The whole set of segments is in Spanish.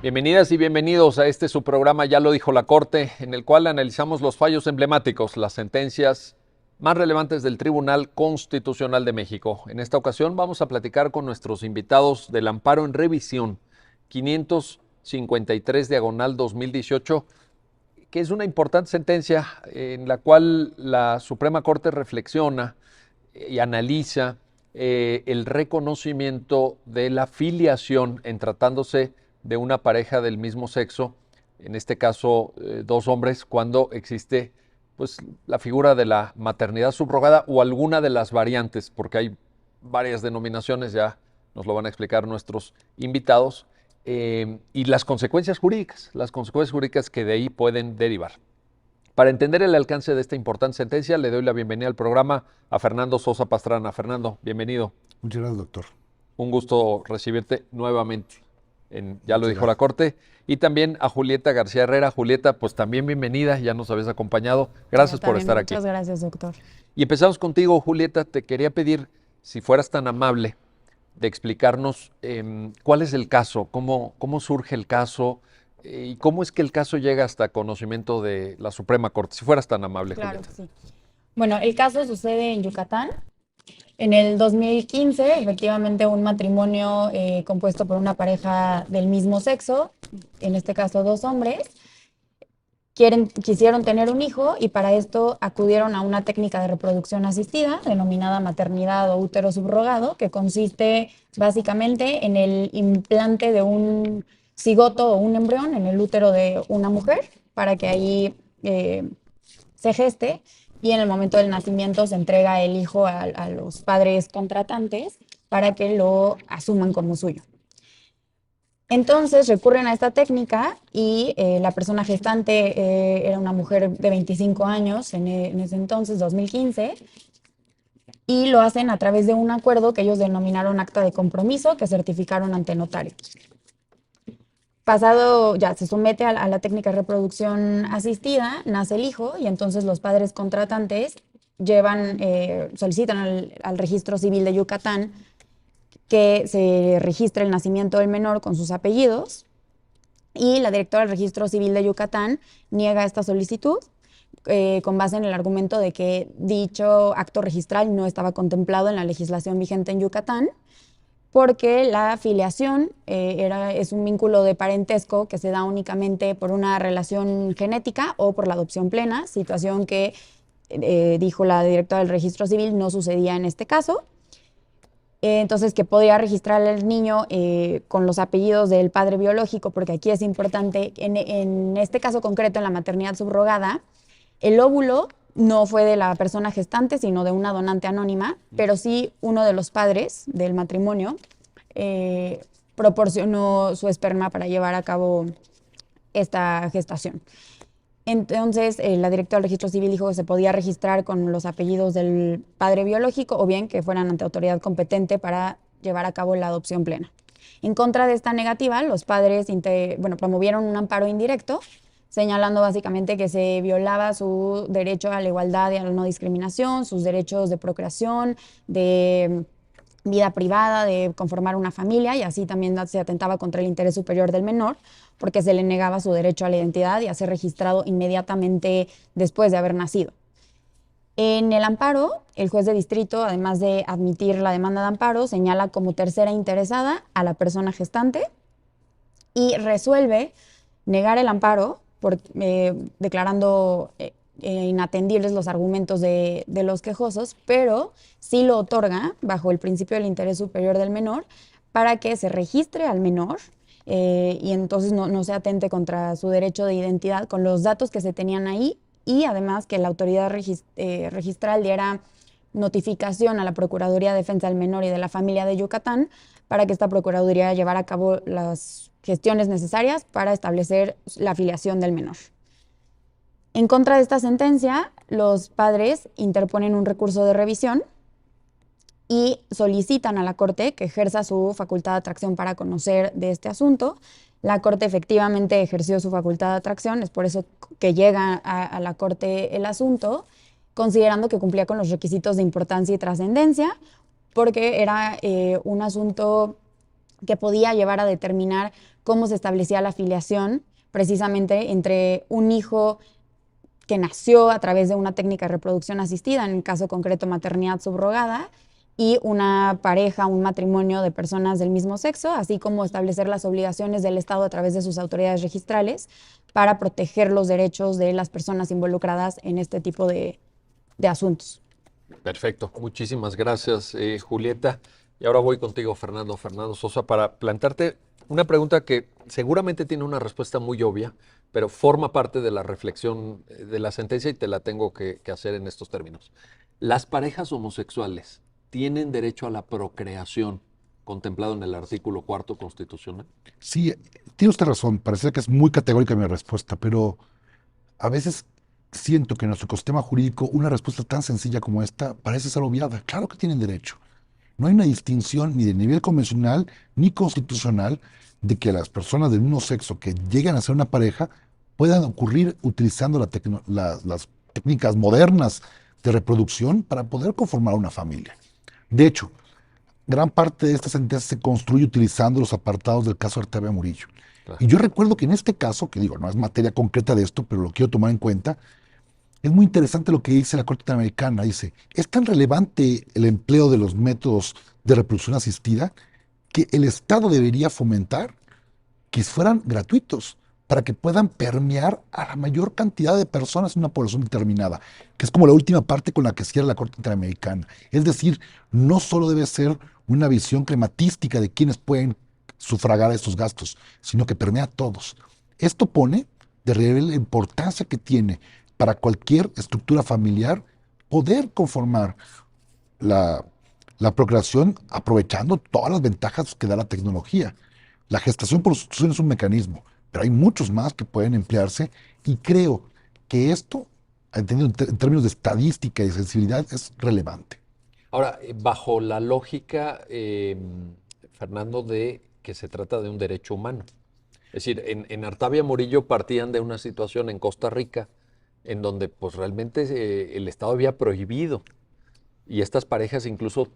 Bienvenidas y bienvenidos a este su programa Ya lo dijo la Corte, en el cual analizamos los fallos emblemáticos, las sentencias más relevantes del Tribunal Constitucional de México. En esta ocasión vamos a platicar con nuestros invitados del amparo en revisión 553 diagonal 2018, que es una importante sentencia en la cual la Suprema Corte reflexiona y analiza el reconocimiento de la filiación en tratándose de una pareja del mismo sexo, en este caso dos hombres, cuando existe pues la figura de la maternidad subrogada o alguna de las variantes, porque hay varias denominaciones, ya nos lo van a explicar nuestros invitados, y las consecuencias jurídicas que de ahí pueden derivar. Para entender el alcance de esta importante sentencia, le doy la bienvenida al programa a Fernando Sosa Pastrana. Fernando, bienvenido. Muchas gracias, doctor. Un gusto recibirte nuevamente en Ya lo dijo la Corte. Y también a Julieta García Herrera. Julieta, pues también bienvenida, ya nos habías acompañado. Gracias por estar aquí. Muchas gracias, doctor. Y empezamos contigo, Julieta. Te quería pedir, si fueras tan amable, de explicarnos cuál es el caso, cómo surge el caso y cómo es que el caso llega hasta conocimiento de la Suprema Corte. Si fueras tan amable, Claro Julieta. que sí. Bueno, el caso sucede en Yucatán. En el 2015, efectivamente, un matrimonio compuesto por una pareja del mismo sexo, en este caso dos hombres, quisieron tener un hijo y para esto acudieron a una técnica de reproducción asistida denominada maternidad o útero subrogado, que consiste básicamente en el implante de un cigoto o un embrión en el útero de una mujer para que ahí se geste y en el momento del nacimiento se entrega el hijo a los padres contratantes para que lo asuman como suyo. Entonces recurren a esta técnica y la persona gestante era una mujer de 25 años en ese entonces, 2015, y lo hacen a través de un acuerdo que ellos denominaron acta de compromiso que certificaron ante notario. Pasado, ya se somete a la técnica de reproducción asistida, nace el hijo y entonces los padres contratantes solicitan al registro civil de Yucatán que se registre el nacimiento del menor con sus apellidos y la directora del registro civil de Yucatán niega esta solicitud con base en el argumento de que dicho acto registral no estaba contemplado en la legislación vigente en Yucatán porque la filiación es un vínculo de parentesco que se da únicamente por una relación genética o por la adopción plena, situación que, dijo la directora del registro civil, no sucedía en este caso. Entonces, que podía registrar al niño con los apellidos del padre biológico, porque aquí es importante, en este caso concreto, en la maternidad subrogada, el óvulo no fue de la persona gestante, sino de una donante anónima, pero sí uno de los padres del matrimonio proporcionó su esperma para llevar a cabo esta gestación. Entonces, la directora del registro civil dijo que se podía registrar con los apellidos del padre biológico o bien que fueran ante autoridad competente para llevar a cabo la adopción plena. En contra de esta negativa, los padres promovieron un amparo indirecto, señalando básicamente que se violaba su derecho a la igualdad y a la no discriminación, sus derechos de procreación, de vida privada, de conformar una familia, y así también se atentaba contra el interés superior del menor, porque se le negaba su derecho a la identidad y a ser registrado inmediatamente después de haber nacido. En el amparo, el juez de distrito, además de admitir la demanda de amparo, señala como tercera interesada a la persona gestante y resuelve negar el amparo declarando inatendibles los argumentos de los quejosos, pero sí lo otorga bajo el principio del interés superior del menor para que se registre al menor y entonces no se atente contra su derecho de identidad con los datos que se tenían ahí y además que la autoridad registral diera notificación a la Procuraduría de Defensa del Menor y de la Familia de Yucatán para que esta Procuraduría llevara a cabo las gestiones necesarias para establecer la filiación del menor. En contra de esta sentencia, los padres interponen un recurso de revisión y solicitan a la Corte que ejerza su facultad de atracción para conocer de este asunto. La Corte efectivamente ejerció su facultad de atracción, es por eso que llega a la Corte el asunto, considerando que cumplía con los requisitos de importancia y trascendencia, porque era un asunto que podía llevar a determinar cómo se establecía la filiación precisamente entre un hijo que nació a través de una técnica de reproducción asistida, en el caso concreto maternidad subrogada, y una pareja, un matrimonio de personas del mismo sexo, así como establecer las obligaciones del Estado a través de sus autoridades registrales para proteger los derechos de las personas involucradas en este tipo de asuntos. Perfecto, muchísimas gracias, Julieta. Y ahora voy contigo, Fernando. Fernando Sosa, para plantearte una pregunta que seguramente tiene una respuesta muy obvia, pero forma parte de la reflexión de la sentencia y te la tengo que hacer en estos términos. ¿Las parejas homosexuales tienen derecho a la procreación contemplado en el artículo 4 constitucional? Sí, tiene usted razón, parece que es muy categórica mi respuesta, pero a veces siento que en nuestro ecosistema jurídico una respuesta tan sencilla como esta parece ser obviada. Claro que tienen derecho. No hay una distinción ni de nivel convencional ni constitucional de que las personas del mismo sexo que llegan a ser una pareja puedan ocurrir utilizando las técnicas modernas de reproducción para poder conformar una familia. De hecho, gran parte de esta sentencia se construye utilizando los apartados del caso Artavia Murillo. Claro. Y yo recuerdo que en este caso, que digo, no es materia concreta de esto, pero lo quiero tomar en cuenta, es muy interesante lo que dice la Corte Interamericana. Dice, es tan relevante el empleo de los métodos de reproducción asistida que el Estado debería fomentar que fueran gratuitos para que puedan permear a la mayor cantidad de personas en una población determinada, que es como la última parte con la que cierra la Corte Interamericana. Es decir, no solo debe ser una visión crematística de quienes pueden sufragar estos gastos, sino que permea a todos. Esto pone de relieve la importancia que tiene para cualquier estructura familiar poder conformar la, la procreación aprovechando todas las ventajas que da la tecnología. La gestación por sustitución es un mecanismo, pero hay muchos más que pueden emplearse y creo que esto, entendido en términos de estadística y sensibilidad, es relevante. Ahora, bajo la lógica, Fernando, de que se trata de un derecho humano. Es decir, en Artavia Murillo partían de una situación en Costa Rica en donde pues realmente el Estado había prohibido y estas parejas incluso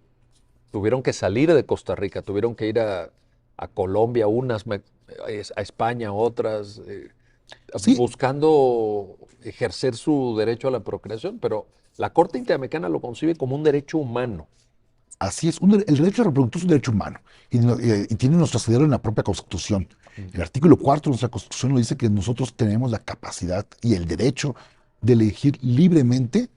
tuvieron que salir de Costa Rica, tuvieron que ir a Colombia, unas, a España, otras, Sí, buscando ejercer su derecho a la procreación, pero la Corte Interamericana lo concibe como un derecho humano. así es. El derecho a reproducir es un derecho humano y tiene nuestro asidero en la propia Constitución. El artículo 4 de nuestra Constitución nos dice que nosotros tenemos la capacidad y el derecho de elegir libremente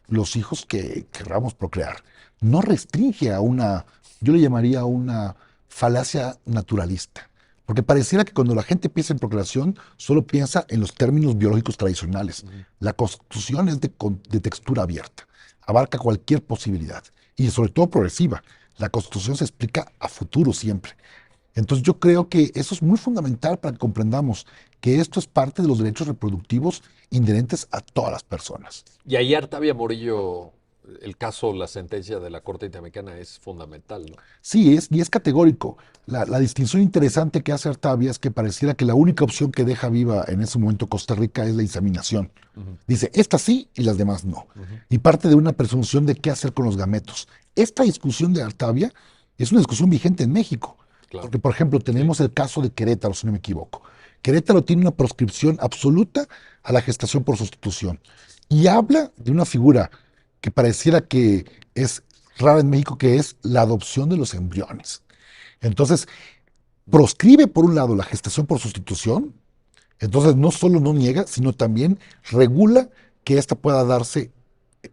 los hijos que querramos procrear. No restringe a una, yo le llamaría una falacia naturalista, porque pareciera que cuando la gente piensa en procreación solo piensa en los términos biológicos tradicionales. La Constitución es de textura abierta, abarca cualquier posibilidad y sobre todo progresiva. La Constitución se explica a futuro siempre. Entonces yo creo que eso es muy fundamental para que comprendamos que esto es parte de los derechos reproductivos inherentes a todas las personas. Y ahí Artavia Murillo, el caso, la sentencia de la Corte Interamericana es fundamental, ¿no? Sí, y es categórico. La distinción interesante que hace Artavia es que pareciera que la única opción que deja viva en ese momento Costa Rica es la inseminación. Dice, esta sí y las demás no. Y parte de una presunción de qué hacer con los gametos. Esta discusión de Artavia es una discusión vigente en México. Claro. Porque, por ejemplo, tenemos el caso de Querétaro, si no me equivoco. Querétaro tiene una proscripción absoluta a la gestación por sustitución. Y habla de una figura que pareciera que es rara en México, que es la adopción de los embriones. Entonces, proscribe por un lado la gestación por sustitución, entonces no solo no niega, sino también regula que ésta pueda darse,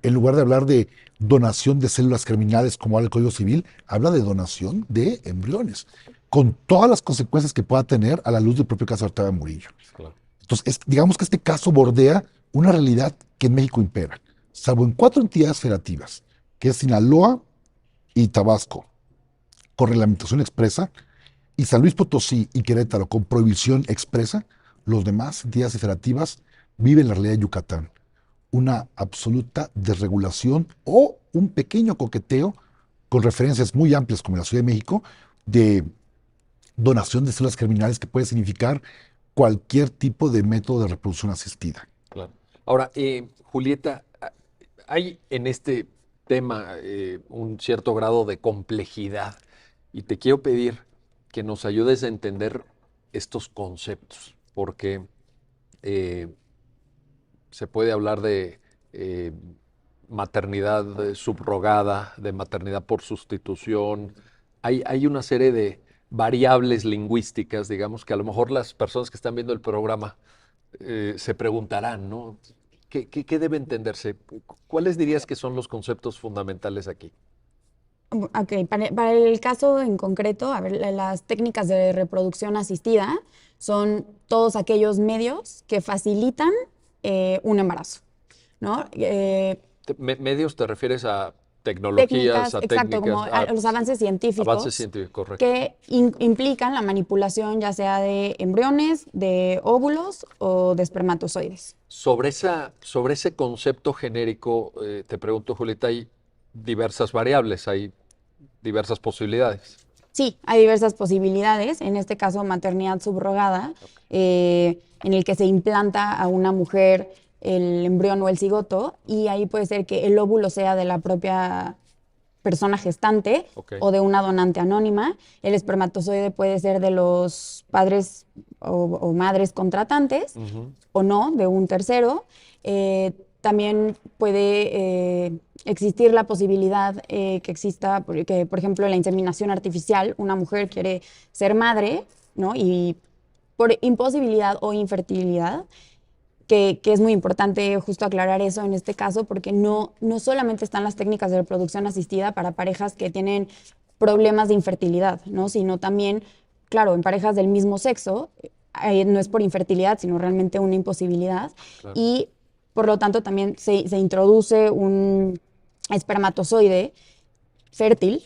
en lugar de hablar de donación de células germinales como habla el Código Civil, habla de donación de embriones, con todas las consecuencias que pueda tener a la luz del propio caso de Artavia Murillo. Claro. Entonces, digamos que este caso bordea una realidad que en México impera, salvo en 4 entidades federativas, que es Sinaloa y Tabasco, con reglamentación expresa, y San Luis Potosí y Querétaro con prohibición expresa. Los demás entidades federativas viven la realidad de Yucatán, una absoluta desregulación o un pequeño coqueteo con referencias muy amplias como en la Ciudad de México de donación de células germinales que puede significar cualquier tipo de método de reproducción asistida. Claro. Ahora, Julieta, hay en este tema un cierto grado de complejidad y te quiero pedir que nos ayudes a entender estos conceptos, porque se puede hablar de maternidad subrogada, de maternidad por sustitución. Hay una serie de variables lingüísticas, digamos, que a lo mejor las personas que están viendo el programa se preguntarán, ¿no? ¿Qué debe entenderse? ¿Cuáles dirías que son los conceptos fundamentales aquí? Ok, para el caso en concreto, a ver, las técnicas de reproducción asistida son todos aquellos medios que facilitan un embarazo, ¿no? ¿Medios te refieres a tecnologías, Técnicas, a exacto, técnicas, como a los avances avances científicos científicos, correcto? que implican la manipulación ya sea de embriones, de óvulos o de espermatozoides. Sobre ese concepto genérico, te pregunto, Julieta, hay diversas variables, hay diversas posibilidades. Sí, hay diversas posibilidades, en este caso maternidad subrogada, en el que se implanta a una mujer el embrión o el cigoto y ahí puede ser que el óvulo sea de la propia persona gestante Ok. o de una donante anónima. El espermatozoide puede ser de los padres o madres contratantes o no, de un tercero. También puede existir la posibilidad que exista, porque, por ejemplo, la inseminación artificial, una mujer quiere ser madre, ¿no? Y por imposibilidad o infertilidad, que es muy importante justo aclarar eso en este caso, porque no solamente están las técnicas de reproducción asistida para parejas que tienen problemas de infertilidad, ¿no? Sino también, claro, en parejas del mismo sexo, no es por infertilidad, sino realmente una imposibilidad. Claro. Y por lo tanto también se introduce un espermatozoide fértil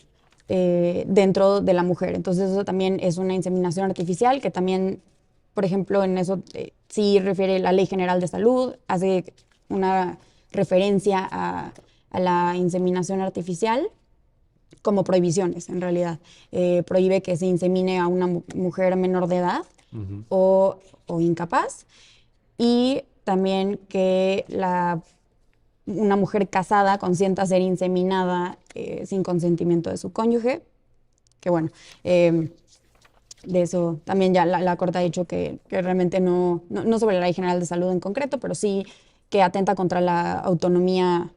dentro de la mujer. Entonces eso también es una inseminación artificial que también, por ejemplo, en eso sí refiere la Ley General de Salud, hace una referencia a la inseminación artificial como prohibiciones, en realidad. Prohíbe que se insemine a una mujer menor de edad o incapaz y también que una mujer casada consienta ser inseminada sin consentimiento de su cónyuge, que bueno, de eso también ya la Corte ha dicho que realmente no sobre la Ley General de Salud en concreto, pero sí que atenta contra la autonomía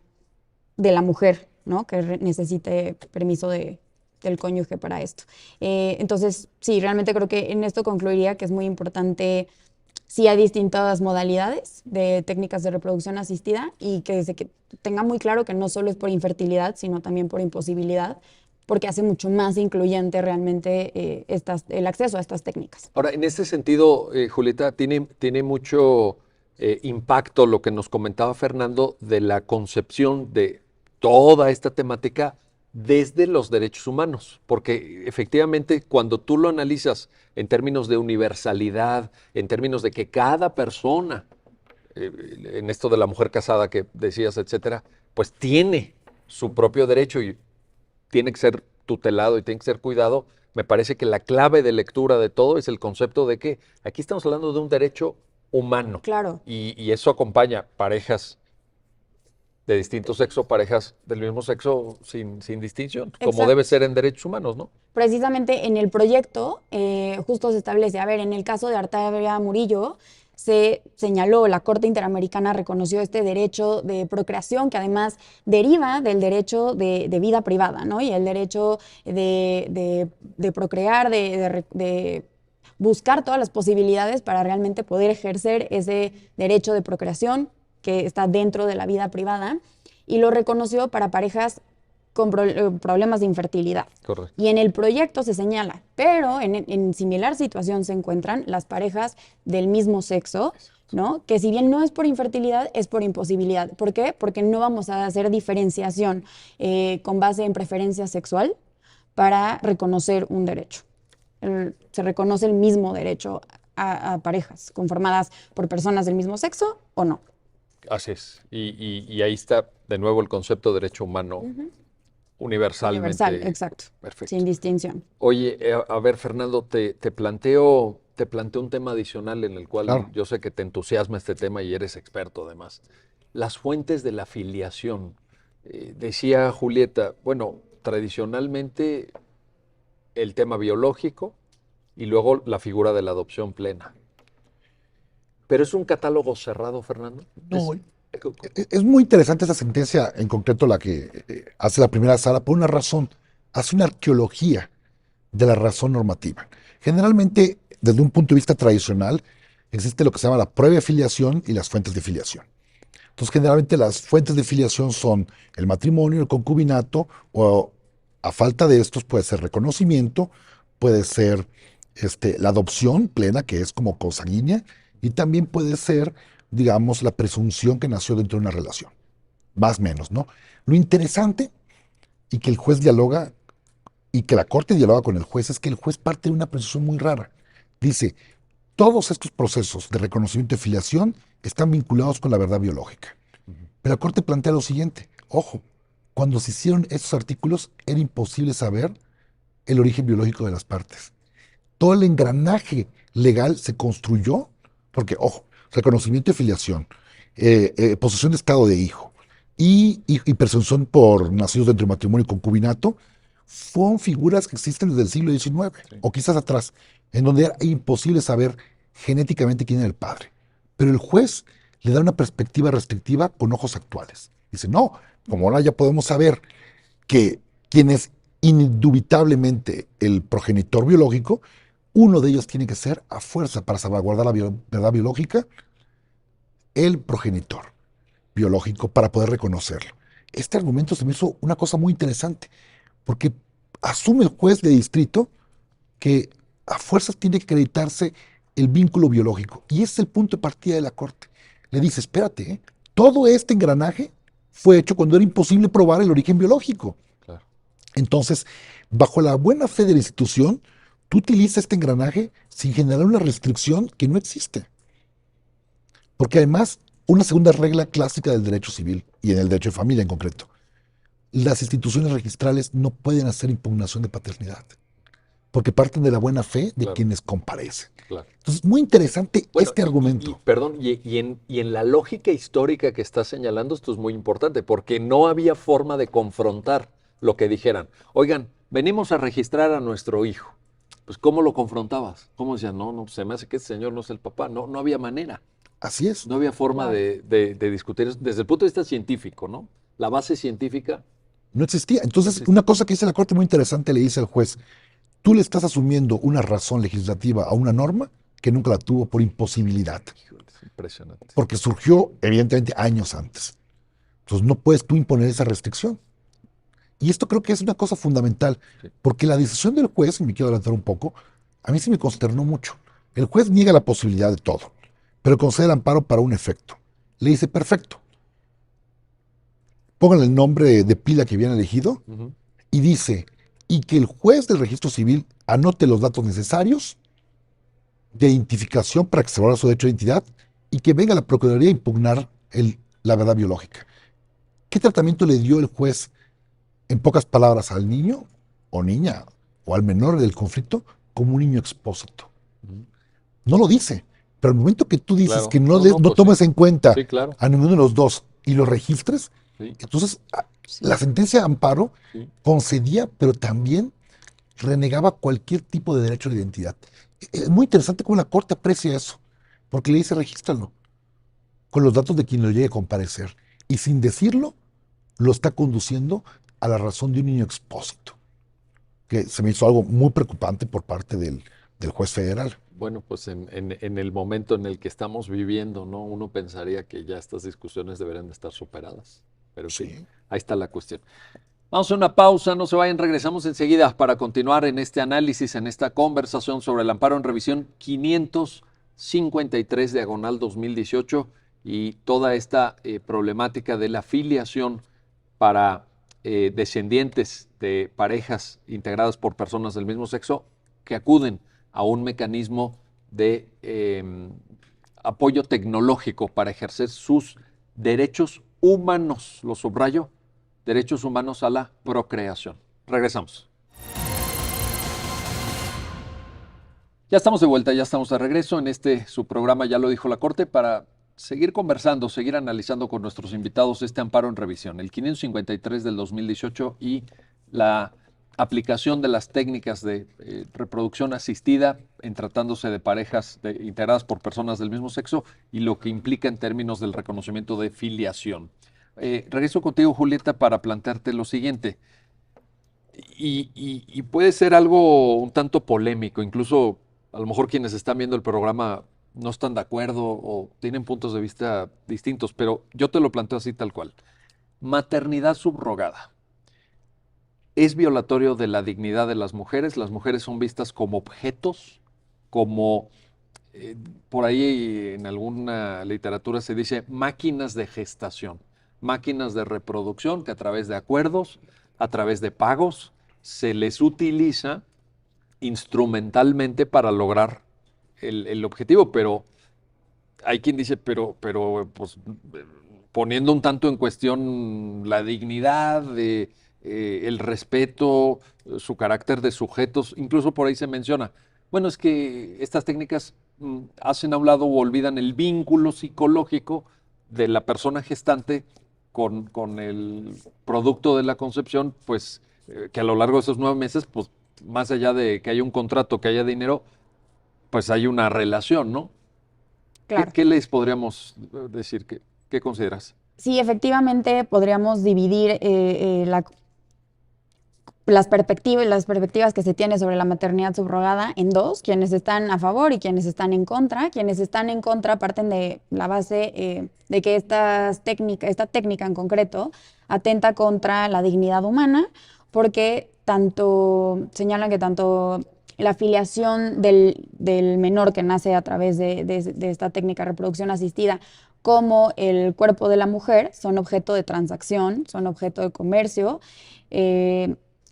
de la mujer, ¿no? Que necesite permiso del cónyuge para esto. Entonces, sí, realmente creo que en esto concluiría que es muy importante. Sí hay distintas modalidades de técnicas de reproducción asistida y que tenga muy claro que no solo es por infertilidad, sino también por imposibilidad, porque hace mucho más incluyente realmente el acceso a estas técnicas. Ahora, en ese sentido, Julieta, tiene mucho impacto lo que nos comentaba Fernando de la concepción de toda esta temática desde los derechos humanos, porque efectivamente cuando tú lo analizas en términos de universalidad, en términos de que cada persona, en esto de la mujer casada que decías, etcétera, pues tiene su propio derecho y tiene que ser tutelado y tiene que ser cuidado, me parece que la clave de lectura de todo es el concepto de que aquí estamos hablando de un derecho humano. Claro. Y eso acompaña parejas de distinto sexo, parejas del mismo sexo sin distinción, como Exacto. debe ser en derechos humanos, ¿no? Precisamente en el proyecto justo se establece, a ver, en el caso de Artavia Murillo, se señaló, la Corte Interamericana reconoció este derecho de procreación que además deriva del derecho de vida privada, ¿no? Y el derecho de procrear, de buscar todas las posibilidades para realmente poder ejercer ese derecho de procreación que está dentro de la vida privada y lo reconoció para parejas con problemas de infertilidad. Correcto. Y en el proyecto se señala, pero en similar situación se encuentran las parejas del mismo sexo, ¿no? Que si bien no es por infertilidad, es por imposibilidad. ¿Por qué? Porque no vamos a hacer diferenciación con base en preferencia sexual para reconocer un derecho. Se reconoce el mismo derecho a parejas conformadas por personas del mismo sexo o no. Así es. Y ahí está de nuevo el concepto de derecho humano universalmente. Universal, exacto. Perfecto. Sin distinción. Oye, a ver, Fernando, te planteo un tema adicional en el cual Claro. yo sé que te entusiasma este tema y eres experto además. Las fuentes de la filiación. Decía Julieta, bueno, tradicionalmente el tema biológico, y luego la figura de la adopción plena. Pero es un catálogo cerrado, Fernando. No, es muy interesante esa sentencia, en concreto la que hace la primera sala, por una razón. Hace una arqueología de la razón normativa. Generalmente, desde un punto de vista tradicional, existe lo que se llama la prueba de filiación y las fuentes de filiación. Entonces, generalmente las fuentes de filiación son el matrimonio, el concubinato, o a falta de estos puede ser reconocimiento, puede ser la adopción plena, que es como consanguínea, y también puede ser, digamos, la presunción que nació dentro de una relación. Más o menos, ¿no? Lo interesante, y que el juez dialoga, y que la corte dialoga con el juez, es que el juez parte de una presunción muy rara. Dice, todos estos procesos de reconocimiento de filiación están vinculados con la verdad biológica. Pero la corte plantea lo siguiente, ojo, cuando se hicieron estos artículos era imposible saber el origen biológico de las partes. Todo el engranaje legal se construyó, porque, ojo, reconocimiento de filiación, posesión de estado de hijo y presunción por nacidos dentro del matrimonio y concubinato, fueron figuras que existen desde el siglo XIX, o quizás atrás, en donde era imposible saber genéticamente quién era el padre. Pero el juez le da una perspectiva restrictiva con ojos actuales. Dice, no, como ahora ya podemos saber que quien es indubitablemente el progenitor biológico, uno de ellos tiene que ser, a fuerza, para salvaguardar la verdad biológica, el progenitor biológico para poder reconocerlo. Este argumento se me hizo una cosa muy interesante, porque asume el juez de distrito que a fuerzas tiene que acreditarse el vínculo biológico. Y ese es el punto de partida de la corte. Le dice, espérate, todo este engranaje fue hecho cuando era imposible probar el origen biológico. Claro. Entonces, bajo la buena fe de la institución, tú utilizas este engranaje sin generar una restricción que no existe. Porque además, una segunda regla clásica del derecho civil, y en el derecho de familia en concreto, las instituciones registrales no pueden hacer impugnación de paternidad, porque parten de la buena fe de Claro. quienes comparecen. Claro. Entonces, muy interesante Bueno, este argumento. Perdón, y en la lógica histórica que estás señalando, esto es muy importante, porque no había forma de confrontar lo que dijeran. Oigan, venimos a registrar a nuestro hijo. Pues, ¿cómo lo confrontabas? ¿Cómo decían? No, se me hace que este señor no es el papá. No había manera. Así es. No había forma Claro. de discutir eso desde el punto de vista científico, ¿no? La base científica. No existía. Entonces, existía. una cosa que dice la Corte muy interesante, le dice al juez, tú le estás asumiendo una razón legislativa a una norma que nunca la tuvo por imposibilidad, Híjole, es impresionante. porque surgió evidentemente años antes. Entonces, no puedes tú imponer esa restricción. Y esto creo que es una cosa fundamental, Sí. porque la decisión del juez, y me quiero adelantar un poco, a mí sí me consternó mucho. El juez niega la posibilidad de todo, pero concede el amparo para un efecto. Le dice, perfecto, pongan el nombre de pila que habían elegido, Ujú. y dice, y que el juez del registro civil anote los datos necesarios de identificación para que se valore su derecho de identidad y que venga la Procuraduría a impugnar la verdad biológica. ¿Qué tratamiento le dio el juez, en pocas palabras, al niño o niña o al menor del conflicto como un niño expósito? Ujú. No lo dice, pero al momento que tú dices Claro. que No, pues tomes sí. en cuenta Sí, claro. a ninguno de los dos y lo registres, Sí, entonces la sentencia de amparo sí. concedía, pero también renegaba cualquier tipo de derecho de identidad. Es muy interesante cómo la Corte aprecia eso, porque le dice regístralo con los datos de quien lo llegue a comparecer. Y sin decirlo, lo está conduciendo a la razón de un niño expósito, que se me hizo algo muy preocupante por parte del juez federal. Bueno, pues en el momento en el que estamos viviendo, ¿no? Uno pensaría que ya estas discusiones deberían de estar superadas. Pero en fin, Sí. ahí está la cuestión. Vamos a una pausa, no se vayan, regresamos enseguida para continuar en este análisis, en esta conversación sobre el amparo en revisión 553 diagonal 2018 y toda esta problemática de la filiación para descendientes de parejas integradas por personas del mismo sexo que acuden a un mecanismo de apoyo tecnológico para ejercer sus derechos humanos, lo subrayo, derechos humanos a la procreación. Regresamos. Ya estamos de vuelta, ya estamos de regreso en su programa, ya lo dijo la Corte, para seguir conversando, seguir analizando con nuestros invitados este amparo en revisión, el 553 del 2018 y la aplicación de las técnicas de reproducción asistida en tratándose de parejas integradas por personas del mismo sexo y lo que implica en términos del reconocimiento de filiación. Regreso contigo, Julieta, para plantearte lo siguiente. Y puede ser algo un tanto polémico, incluso a lo mejor quienes están viendo el programa no están de acuerdo o tienen puntos de vista distintos, pero yo te lo planteo así tal cual. Maternidad subrogada. ¿Es violatorio de la dignidad de las mujeres? Las mujeres son vistas como objetos, como por ahí en alguna literatura se dice máquinas de gestación, máquinas de reproducción que a través de acuerdos, a través de pagos, se les utiliza instrumentalmente para lograr el objetivo, pero hay quien dice, pues, poniendo un tanto en cuestión la dignidad, el respeto, su carácter de sujetos, incluso por ahí se menciona, bueno, es que estas técnicas hacen a un lado o olvidan el vínculo psicológico de la persona gestante con el producto de la concepción, pues que a lo largo de esos 9 meses, pues más allá de que haya un contrato, que haya dinero, pues hay una relación, ¿no? Claro. ¿Qué les podríamos decir? ¿Qué consideras? Sí, efectivamente podríamos dividir las perspectivas que se tiene sobre la maternidad subrogada en dos, quienes están a favor y quienes están en contra. Quienes están en contra parten de la base de que esta técnica en concreto atenta contra la dignidad humana, porque señalan que tanto la filiación del menor que nace a través de esta técnica de reproducción asistida como el cuerpo de la mujer son objeto de transacción, son objeto de comercio.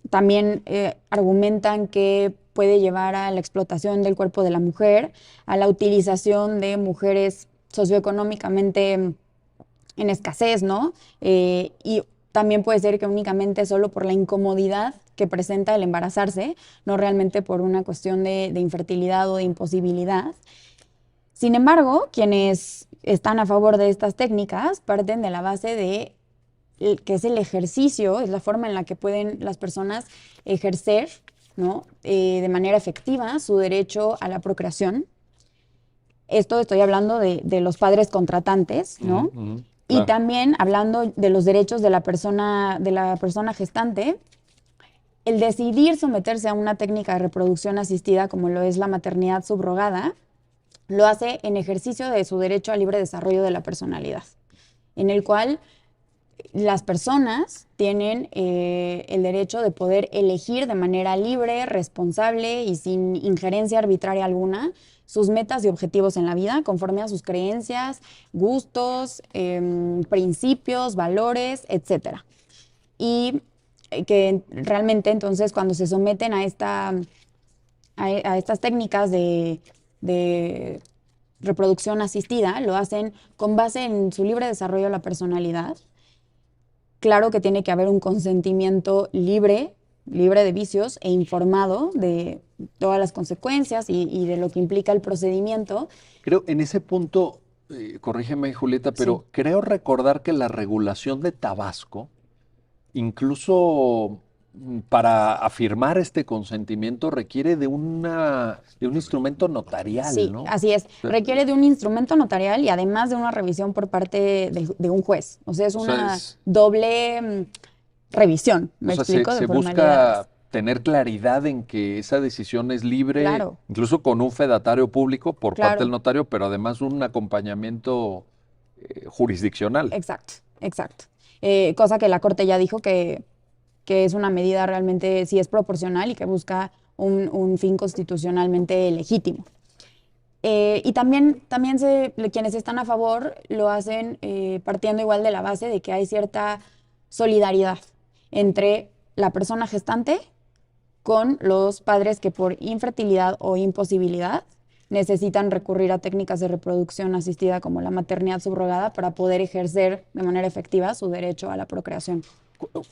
También argumentan que puede llevar a la explotación del cuerpo de la mujer, a la utilización de mujeres socioeconómicamente en escasez, ¿no? Y también puede ser que únicamente solo por la incomodidad que presenta el embarazarse, no realmente por una cuestión de infertilidad o de imposibilidad. Sin embargo, quienes están a favor de estas técnicas parten de la base de que es el ejercicio, es la forma en la que pueden las personas ejercer, ¿no? De manera efectiva su derecho a la procreación. Esto estoy hablando de los padres contratantes, ¿no? Claro. Y también hablando de los derechos de la persona gestante, el decidir someterse a una técnica de reproducción asistida como lo es la maternidad subrogada, lo hace en ejercicio de su derecho al libre desarrollo de la personalidad, en el cual las personas tienen el derecho de poder elegir de manera libre, responsable y sin injerencia arbitraria alguna sus metas y objetivos en la vida conforme a sus creencias, gustos, principios, valores, etc. Y que realmente entonces cuando se someten a estas técnicas de reproducción asistida, lo hacen con base en su libre desarrollo de la personalidad. Claro que tiene que haber un consentimiento libre de vicios e informado de todas las consecuencias y de lo que implica el procedimiento. Creo, en ese punto, corrígeme, Julieta, pero Sí. creo recordar que la regulación de Tabasco, incluso para afirmar este consentimiento, requiere de un instrumento notarial, Sí, ¿no? así es. Requiere de un instrumento notarial y además de una revisión por parte de un juez. O sea, es O sea, una doble revisión, ¿me O sea, explico? se De formalidades. busca tener claridad en que esa decisión es libre, Claro. incluso con un fedatario público por parte Claro. del notario, pero además un acompañamiento jurisdiccional. Exacto, exacto. Cosa que la Corte ya dijo que es una medida realmente, sí es proporcional y que busca un fin constitucionalmente legítimo. Y también quienes están a favor lo hacen partiendo igual de la base de que hay cierta solidaridad entre la persona gestante con los padres que por infertilidad o imposibilidad necesitan recurrir a técnicas de reproducción asistida como la maternidad subrogada para poder ejercer de manera efectiva su derecho a la procreación.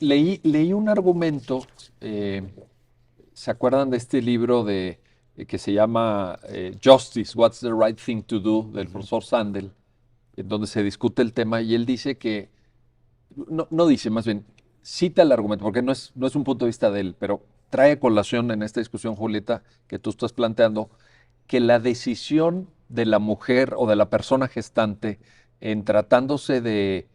Leí un argumento, ¿se acuerdan de este libro que se llama Justice, What's the Right Thing to Do, del profesor Sandel, en donde se discute el tema y él dice que, no dice, más bien, cita el argumento, porque no es un punto de vista de él, pero trae a colación en esta discusión, Julieta, que tú estás planteando, que la decisión de la mujer o de la persona gestante en tratándose de...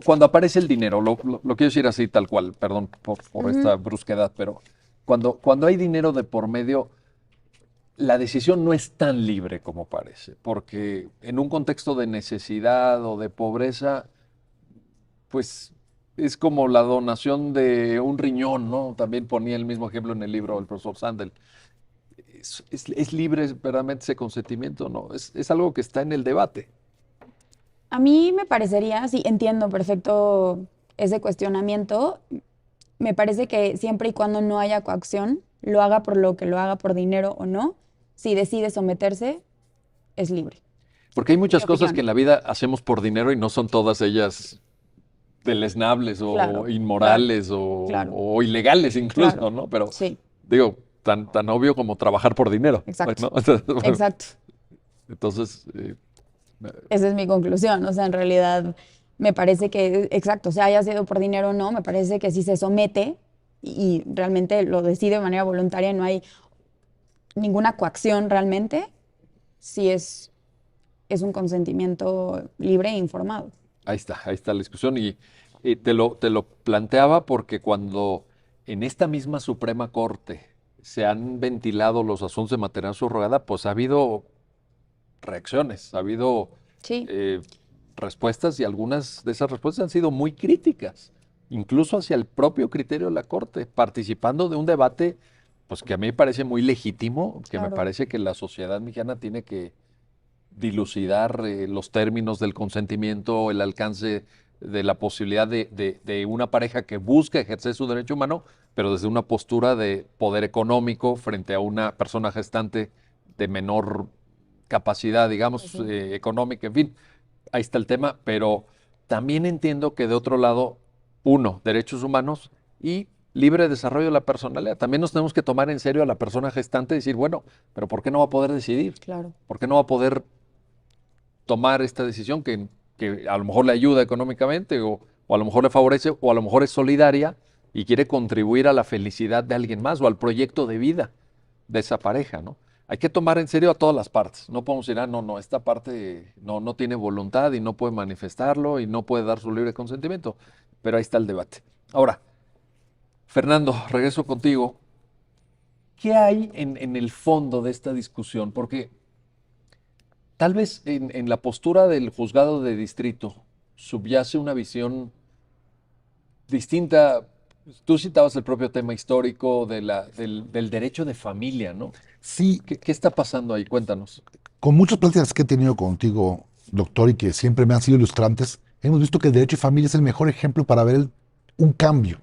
cuando aparece el dinero, lo quiero decir así tal cual, perdón por esta brusquedad, pero cuando hay dinero de por medio, la decisión no es tan libre como parece, porque en un contexto de necesidad o de pobreza, pues es como la donación de un riñón, ¿no? También ponía el mismo ejemplo en el libro del profesor Sandel. ¿Es libre verdaderamente ese consentimiento? No, es algo que está en el debate. A mí me parecería, sí, entiendo perfecto ese cuestionamiento. Me parece que siempre y cuando no haya coacción, lo haga por lo que lo haga, por dinero o no, si decide someterse, es libre. Porque hay Mi muchas cosas opinión. que en la vida hacemos por dinero y no son todas ellas deleznables o Claro, inmorales claro, o ilegales incluso, claro. ¿no? Pero Sí, digo, tan obvio como trabajar por dinero, exacto, ¿no? Entonces, bueno, exacto. entonces, Esa es mi conclusión. O sea, en realidad me parece que, exacto, o sea, haya sido por dinero o no, me parece que si se somete y realmente lo decide de manera voluntaria, no hay ninguna coacción realmente, sí es un consentimiento libre e informado. ahí está la discusión y te lo planteaba porque cuando en esta misma Suprema Corte se han ventilado los asuntos de maternidad subrogada, pues ha habido reacciones, ha habido Sí, eh, respuestas y algunas de esas respuestas han sido muy críticas, incluso hacia el propio criterio de la Corte, participando de un debate pues que a mí me parece muy legítimo, que me claro. parece que la sociedad mexicana tiene que dilucidar los términos del consentimiento, el alcance de la posibilidad de una pareja que busca ejercer su derecho humano, pero desde una postura de poder económico frente a una persona gestante de menor capacidad, digamos, Sí. económica, en fin, ahí está el tema, pero también entiendo que de otro lado, uno, derechos humanos y libre desarrollo de la personalidad. También nos tenemos que tomar en serio a la persona gestante y decir, bueno, pero ¿por qué no va a poder decidir? Claro. ¿Por qué no va a poder tomar esta decisión que a lo mejor le ayuda económicamente o a lo mejor le favorece o a lo mejor es solidaria y quiere contribuir a la felicidad de alguien más o al proyecto de vida de esa pareja, ¿no? Hay que tomar en serio a todas las partes. No podemos decir, no, esta parte no tiene voluntad y no puede manifestarlo y no puede dar su libre consentimiento. Pero ahí está el debate. Ahora, Fernando, regreso contigo. ¿Qué hay en el fondo de esta discusión? Porque tal vez en la postura del juzgado de distrito subyace una visión distinta. Tú citabas el propio tema histórico del derecho de familia, ¿no? Sí, ¿Qué está pasando ahí? Cuéntanos. con muchas pláticas que he tenido contigo, doctor, y que siempre me han sido ilustrantes, hemos visto que el derecho de familia es el mejor ejemplo para ver un cambio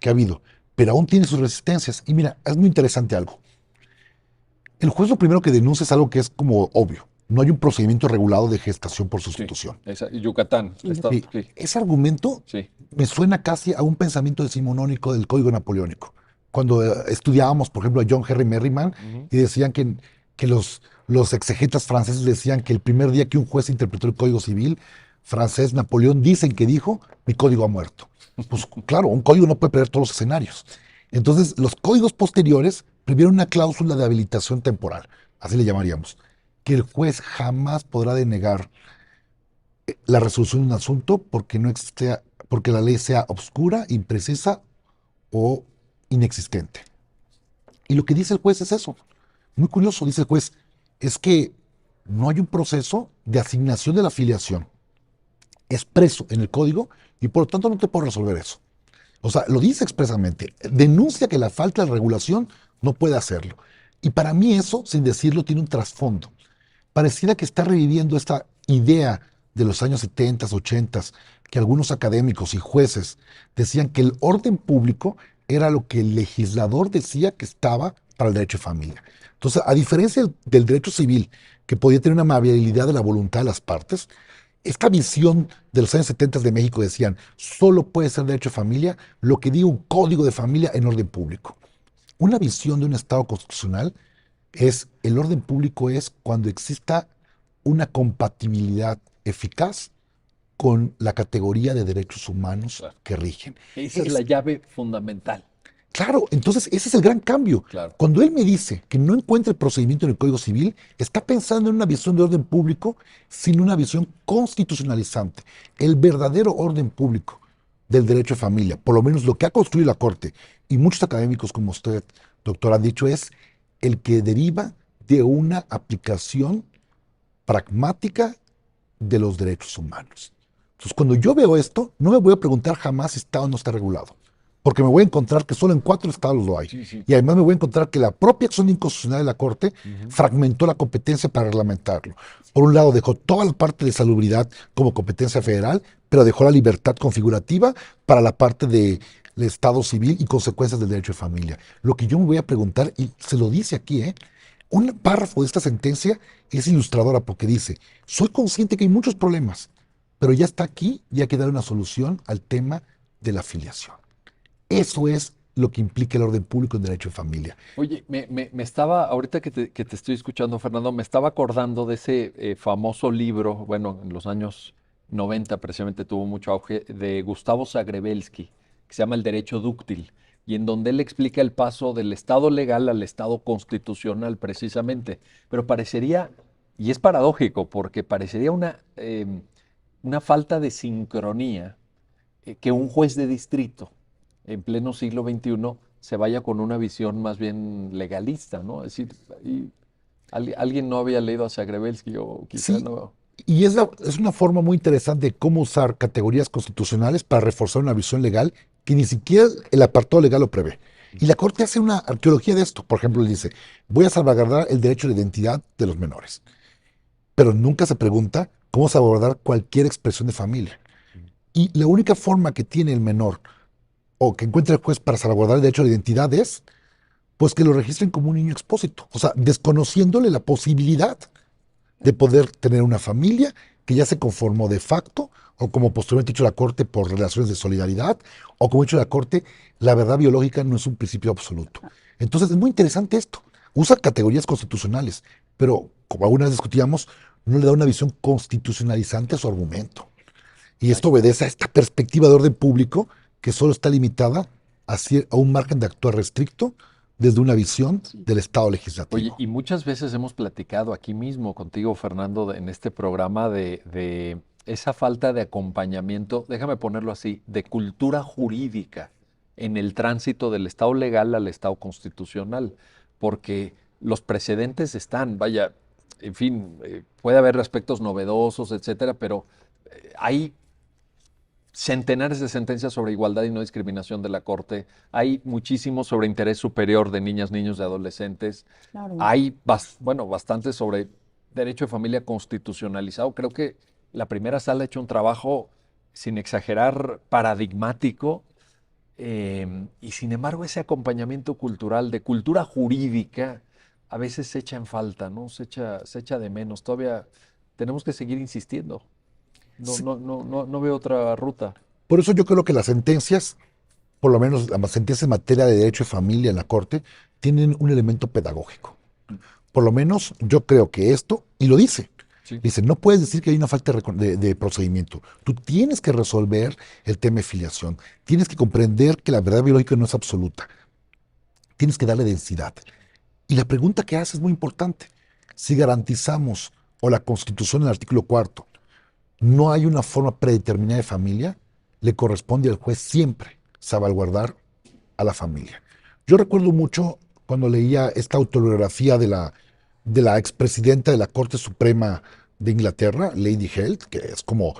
que ha habido, pero aún tiene sus resistencias. Y mira, es muy interesante algo. El juez lo primero que denuncia es algo que es como obvio. No hay un procedimiento regulado de gestación por Sí, sustitución. Yucatán. Y Sí, ese argumento sí. me suena casi a un pensamiento decimonónico del Código Napoleónico. Cuando estudiábamos, por ejemplo, a John Henry Merriman, Ujú. y decían que los exegetas franceses decían que el primer día que un juez interpretó el Código Civil francés, Napoleón, dicen que dijo, mi código ha muerto. Pues claro, un código no puede perder todos los escenarios. Entonces, los códigos posteriores previeron una cláusula de habilitación temporal, así le llamaríamos, que el juez jamás podrá denegar la resolución de un asunto porque no existe, porque la ley sea obscura, imprecisa o inexistente. Y lo que dice el juez es eso. Muy curioso, dice el juez, es que no hay un proceso de asignación de la filiación expreso en el código y por lo tanto no te puedo resolver eso. O sea, lo dice expresamente, denuncia que la falta de regulación no puede hacerlo. Y para mí eso, sin decirlo, tiene un trasfondo. Pareciera que está reviviendo esta idea de los años 70, 80, que algunos académicos y jueces decían que el orden público era lo que el legislador decía que estaba para el derecho de familia. Entonces, a diferencia del derecho civil, que podía tener una variabilidad de la voluntad de las partes, esta visión de los años 70 de México decían, solo puede ser derecho de familia lo que diga un código de familia en orden público. Una visión de un Estado constitucional es, el orden público es cuando exista una compatibilidad eficaz con la categoría de derechos humanos Claro. que rigen. Esa es la llave fundamental. Claro, entonces ese es el gran cambio. Claro. Cuando él me dice que no encuentra el procedimiento en el Código Civil, está pensando en una visión de orden público sin una visión constitucionalizante. El verdadero orden público del derecho de familia, por lo menos lo que ha construido la Corte y muchos académicos como usted, doctor, han dicho, es el que deriva de una aplicación pragmática de los derechos humanos. Entonces, cuando yo veo esto, no me voy a preguntar jamás si está o no está regulado, porque me voy a encontrar que solo en 4 estados lo hay. Sí, sí. Y además me voy a encontrar que la propia acción inconstitucional de la Corte fragmentó la competencia para reglamentarlo. Por un lado, dejó toda la parte de salubridad como competencia federal, pero dejó la libertad configurativa para la parte del Estado civil y consecuencias del derecho de familia. Lo que yo me voy a preguntar, y se lo dice aquí, un párrafo de esta sentencia es ilustradora porque dice, soy consciente que hay muchos problemas, pero ya está aquí y hay que dar una solución al tema de la filiación. Eso es lo que implica el orden público en derecho de familia. Oye, me estaba, ahorita que te estoy escuchando, Fernando, me estaba acordando de ese famoso libro, bueno, en los años 90 precisamente tuvo mucho auge, de Gustavo Zagrebelsky, que se llama El Derecho Dúctil, y en donde él explica el paso del Estado legal al Estado constitucional precisamente. Pero parecería, y es paradójico, porque parecería una falta de sincronía que un juez de distrito en pleno siglo XXI se vaya con una visión más bien legalista, ¿no? Es decir, alguien no había leído a Zagrebelsky o quizá Sí, no. y es una forma muy interesante de cómo usar categorías constitucionales para reforzar una visión legal que ni siquiera el apartado legal lo prevé. Y la Corte hace una arqueología de esto. Por ejemplo, él dice, voy a salvaguardar el derecho de identidad de los menores. Pero nunca se pregunta cómo salvaguardar cualquier expresión de familia. Y la única forma que tiene el menor o que encuentre el juez para salvaguardar el derecho de identidad es, pues que lo registren como un niño expósito. O sea, desconociéndole la posibilidad de poder tener una familia que ya se conformó de facto, o como posteriormente ha dicho la Corte, por relaciones de solidaridad, o como ha dicho la Corte, la verdad biológica no es un principio absoluto. Entonces es muy interesante esto. Usa categorías constitucionales, pero como alguna vez discutíamos, no le da una visión constitucionalizante a su argumento. Y esto obedece a esta perspectiva de orden público que solo está limitada a un margen de actuar restricto desde una visión del Estado Oye, legislativo. y muchas veces hemos platicado aquí mismo contigo, Fernando, en este programa de esa falta de acompañamiento, déjame ponerlo así, de cultura jurídica en el tránsito del Estado legal al Estado constitucional, porque los precedentes están, vaya, en fin, puede haber aspectos novedosos, etcétera, pero hay centenares de sentencias sobre igualdad y no discriminación de la Corte. Hay muchísimos sobre interés superior de niñas, niños y adolescentes. Claro. Hay, bueno, bastante sobre derecho de familia constitucionalizado. Creo que la primera sala ha hecho un trabajo, sin exagerar, paradigmático. Y sin embargo, ese acompañamiento cultural, de cultura jurídica, a veces se echa en falta, ¿no? Se echa de menos. Todavía tenemos que seguir insistiendo. No veo otra ruta. Por eso yo creo que las sentencias, por lo menos las sentencias en materia de derecho de familia en la Corte, tienen un elemento pedagógico. Por lo menos yo creo que esto, y lo Sí. dice, no puedes decir que hay una falta de procedimiento. Tú tienes que resolver el tema de filiación. Tienes que comprender que la verdad biológica no es absoluta. Tienes que darle densidad. Y la pregunta que hace es muy importante. Si garantizamos, o la Constitución en el artículo 4, no hay una forma predeterminada de familia, le corresponde al juez siempre salvaguardar a la familia. Yo recuerdo mucho cuando leía esta autobiografía de la expresidenta de la Corte Suprema de Inglaterra, Lady Health, que es como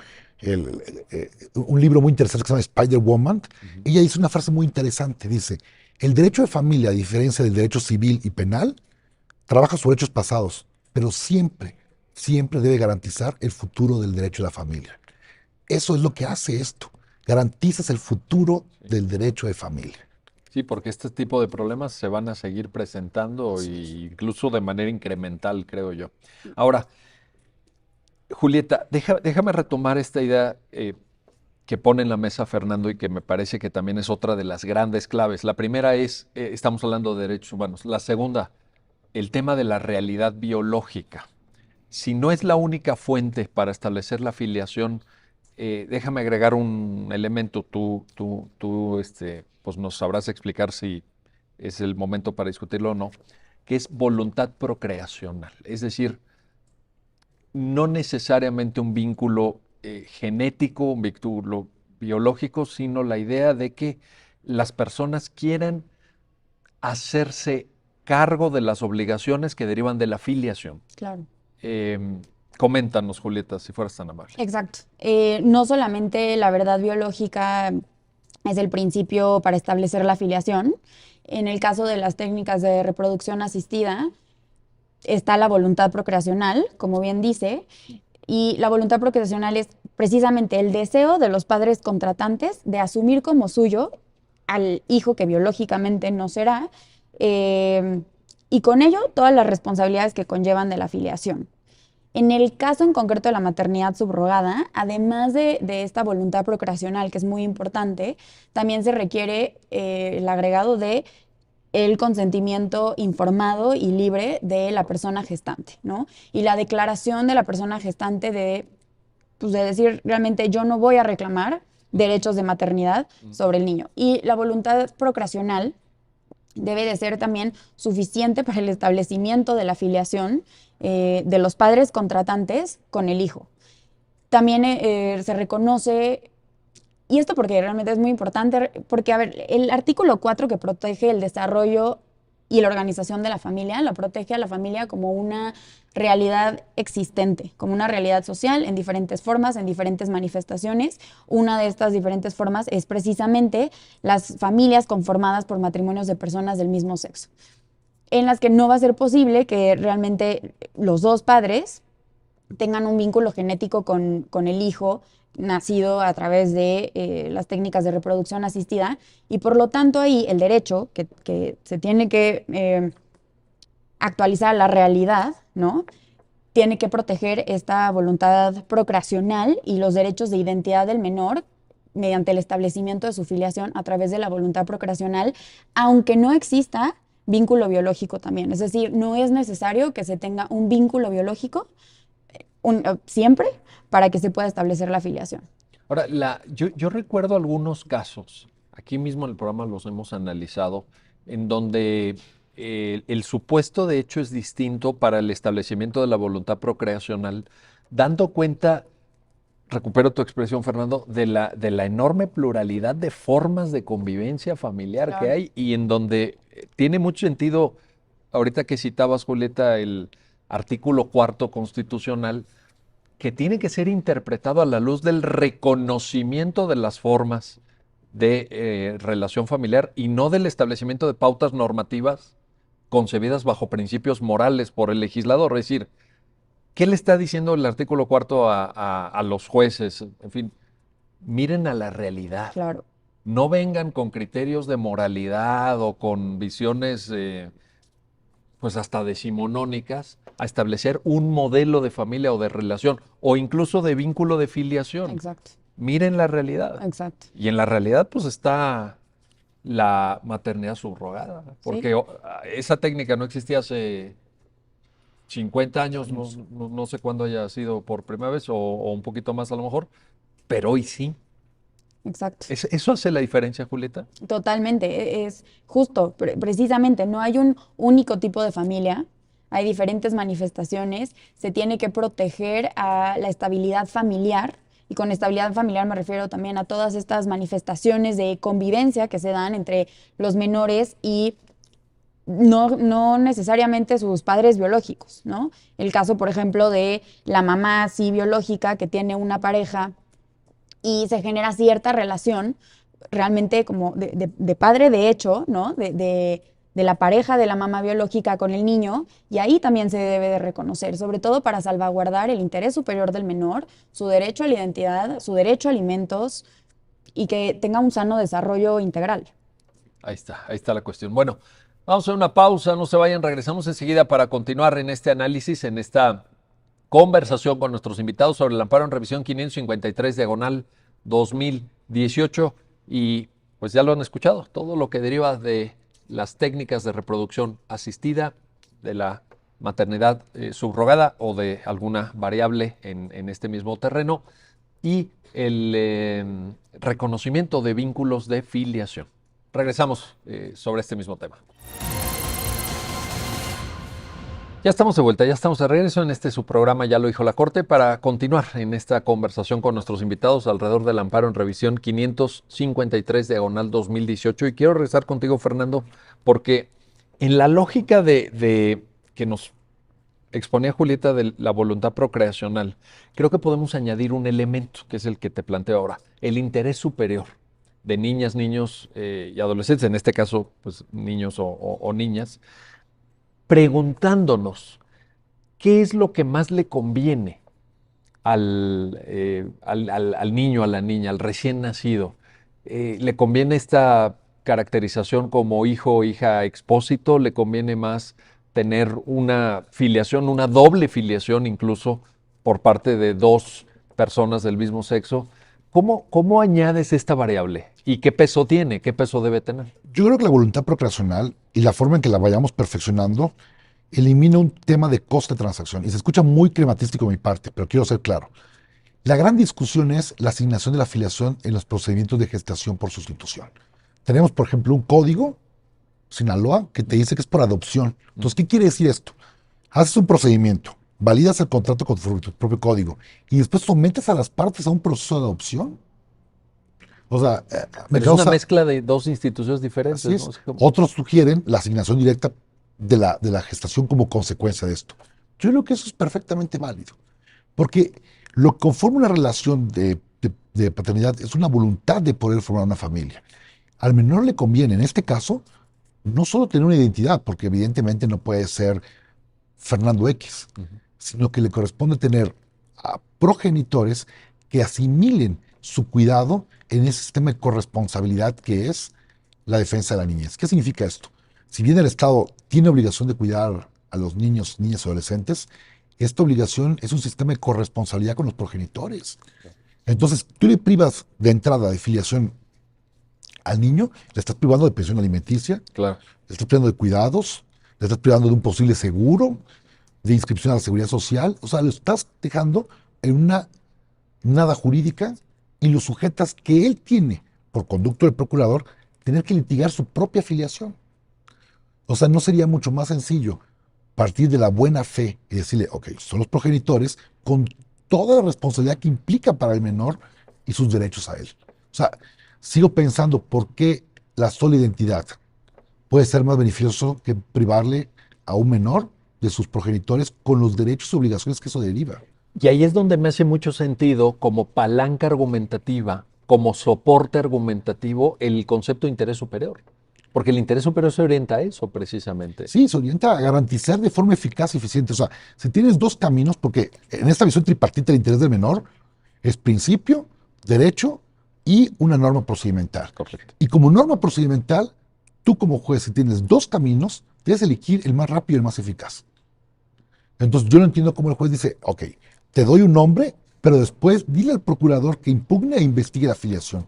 un libro muy interesante que se llama Spider-Woman. Ella dice una frase muy interesante, dice, el derecho de familia, a diferencia del derecho civil y penal, trabaja sobre hechos pasados, pero siempre, siempre debe garantizar el futuro del derecho de la familia. Eso es lo que hace esto. Garantizas el futuro del derecho de familia. Sí, porque este tipo de problemas se van a seguir presentando Así es. e incluso de manera incremental, creo yo. Ahora, Julieta, déjame retomar esta idea que pone en la mesa Fernando y que me parece que también es otra de las grandes claves. La primera es, estamos hablando de derechos humanos. La segunda, el tema de la realidad biológica. Si no es la única fuente para establecer la filiación, déjame agregar un elemento. Pues nos sabrás explicar si es el momento para discutirlo o no, que es voluntad procreacional. Es decir, no necesariamente un vínculo genético, un vínculo biológico, sino la idea de que las personas quieren hacerse cargo de las obligaciones que derivan de la filiación. Claro. Coméntanos, Julieta, si fueras tan amable. Exacto. No solamente la verdad biológica es el principio para establecer la filiación. En el caso de las técnicas de reproducción asistida, está la voluntad procreacional, como bien dice, y la voluntad procreacional es precisamente el deseo de los padres contratantes de asumir como suyo al hijo que biológicamente no será, y con ello todas las responsabilidades que conllevan de la filiación. En el caso en concreto de la maternidad subrogada, además de esta voluntad procreacional, que es muy importante, también se requiere el agregado de el consentimiento informado y libre de la persona gestante, ¿no? Y la declaración de la persona gestante de decir realmente yo no voy a reclamar derechos de maternidad sobre el niño. Y la voluntad procreacional debe de ser también suficiente para el establecimiento de la filiación de los padres contratantes con el hijo. También se reconoce, y esto porque realmente es muy importante, porque, a ver, el artículo 4 que protege el desarrollo y la organización de la familia, la protege a la familia como una realidad existente, como una realidad social en diferentes formas, en diferentes manifestaciones. Una de estas diferentes formas es precisamente las familias conformadas por matrimonios de personas del mismo sexo, en las que no va a ser posible que realmente los dos padres tengan un vínculo genético con el hijo nacido a través de las técnicas de reproducción asistida, y por lo tanto ahí el derecho que se tiene que actualizar a la realidad, ¿no? Tiene que proteger esta voluntad procreacional y los derechos de identidad del menor mediante el establecimiento de su filiación a través de la voluntad procreacional, aunque no exista vínculo biológico también. Es decir, no es necesario que se tenga un vínculo biológico siempre para que se pueda establecer la filiación. Ahora, yo recuerdo algunos casos, aquí mismo en el programa los hemos analizado, en donde el supuesto de hecho es distinto para el establecimiento de la voluntad procreacional, dando cuenta, recupero tu expresión, Fernando, de la enorme pluralidad de formas de convivencia familiar Claro. que hay, y en donde tiene mucho sentido, ahorita que citabas, Julieta, el artículo 4 constitucional, que tiene que ser interpretado a la luz del reconocimiento de las formas de relación familiar y no del establecimiento de pautas normativas concebidas bajo principios morales por el legislador. Es decir, ¿qué le está diciendo el artículo 4 a los jueces? En fin, miren a la realidad. Claro. No vengan con criterios de moralidad o con visiones pues hasta decimonónicas a establecer un modelo de familia o de relación o incluso de vínculo de filiación. Exacto. Miren la realidad. Exacto. Y en la realidad pues está la maternidad subrogada, porque esa técnica no existía hace 50 años, no sé cuándo haya sido por primera vez o un poquito más a lo mejor, pero hoy sí. Exacto. ¿Eso hace la diferencia, Julieta? Totalmente, es justo, precisamente, no hay un único tipo de familia, hay diferentes manifestaciones, se tiene que proteger a la estabilidad familiar, y con estabilidad familiar me refiero también a todas estas manifestaciones de convivencia que se dan entre los menores y no necesariamente sus padres biológicos, ¿no? El caso, por ejemplo, de la mamá sí biológica que tiene una pareja y se genera cierta relación realmente como de padre de hecho, ¿no? De la pareja de la mamá biológica con el niño, y ahí también se debe de reconocer, sobre todo para salvaguardar el interés superior del menor, su derecho a la identidad, su derecho a alimentos y que tenga un sano desarrollo integral. Ahí está la cuestión. Bueno, vamos a hacer una pausa, no se vayan, regresamos enseguida para continuar en este análisis, en esta conversación con nuestros invitados sobre el amparo en revisión 553/2018, y pues ya lo han escuchado, todo lo que deriva de las técnicas de reproducción asistida, de la maternidad subrogada o de alguna variable en este mismo terreno. y el reconocimiento de vínculos de filiación. Regresamos sobre este mismo tema. Ya estamos de vuelta, ya estamos de regreso en su programa Ya lo dijo la Corte para continuar en esta conversación con nuestros invitados alrededor del amparo en revisión 553/2018. Y quiero regresar contigo, Fernando, porque en la lógica de que nos exponía Julieta de la voluntad procreacional, creo que podemos añadir un elemento que es el que te planteo ahora, el interés superior de niñas, niños y adolescentes, en este caso, pues niños o niñas, preguntándonos qué es lo que más le conviene al niño, a la niña, al recién nacido. ¿Le conviene esta caracterización como hijo o hija expósito? ¿Le conviene más tener una filiación, una doble filiación incluso por parte de dos personas del mismo sexo? ¿Cómo añades esta variable? ¿Y qué peso tiene? ¿Qué peso debe tener? Yo creo que la voluntad procreacional y la forma en que la vayamos perfeccionando elimina un tema de coste de transacción. Y se escucha muy crematístico de mi parte, pero quiero ser claro. La gran discusión es la asignación de la filiación en los procedimientos de gestación por sustitución. Tenemos, por ejemplo, un código, Sinaloa, que te dice que es por adopción. Entonces, ¿qué quiere decir esto? Haces un procedimiento, validas el contrato con tu propio código y después sometes a las partes a un proceso de adopción. O sea, me Pero es una causa... mezcla de dos instituciones diferentes, Así es. ¿no? Es como- Otros sugieren la asignación directa de la gestación como consecuencia de esto. Yo creo que eso es perfectamente válido, porque lo que conforma una relación de paternidad es una voluntad de poder formar una familia. Al menor le conviene, en este caso, no solo tener una identidad, porque evidentemente no puede ser Fernando X, sino que le corresponde tener a progenitores que asimilen su cuidado en ese sistema de corresponsabilidad que es la defensa de la niñez. ¿Qué significa esto? Si bien el Estado tiene obligación de cuidar a los niños, niñas y adolescentes, esta obligación es un sistema de corresponsabilidad con los progenitores. Entonces, tú le privas de entrada de filiación al niño, le estás privando de pensión alimenticia, Claro. le estás privando de cuidados, le estás privando de un posible seguro, de inscripción a la seguridad social. O sea, lo estás dejando en una nada jurídica y lo sujetas que él tiene, por conducto del procurador, tener que litigar su propia filiación. O sea, ¿no sería mucho más sencillo partir de la buena fe y decirle, ok, son los progenitores con toda la responsabilidad que implica para el menor y sus derechos a él? O sea, sigo pensando por qué la sola identidad puede ser más beneficioso que privarle a un menor de sus progenitores con los derechos y obligaciones que eso deriva. Y ahí es donde me hace mucho sentido como palanca argumentativa, como soporte argumentativo, el concepto de interés superior. Porque el interés superior se orienta a eso precisamente. Sí, se orienta a garantizar de forma eficaz y eficiente. O sea, si tienes dos caminos, porque en esta visión tripartita del interés del menor es principio, derecho y una norma procedimental. Correcto. Y como norma procedimental, tú como juez, si tienes dos caminos, debes elegir el más rápido y el más eficaz. Entonces yo no entiendo cómo el juez dice, ok, te doy un nombre, pero después dile al procurador que impugne e investigue la filiación.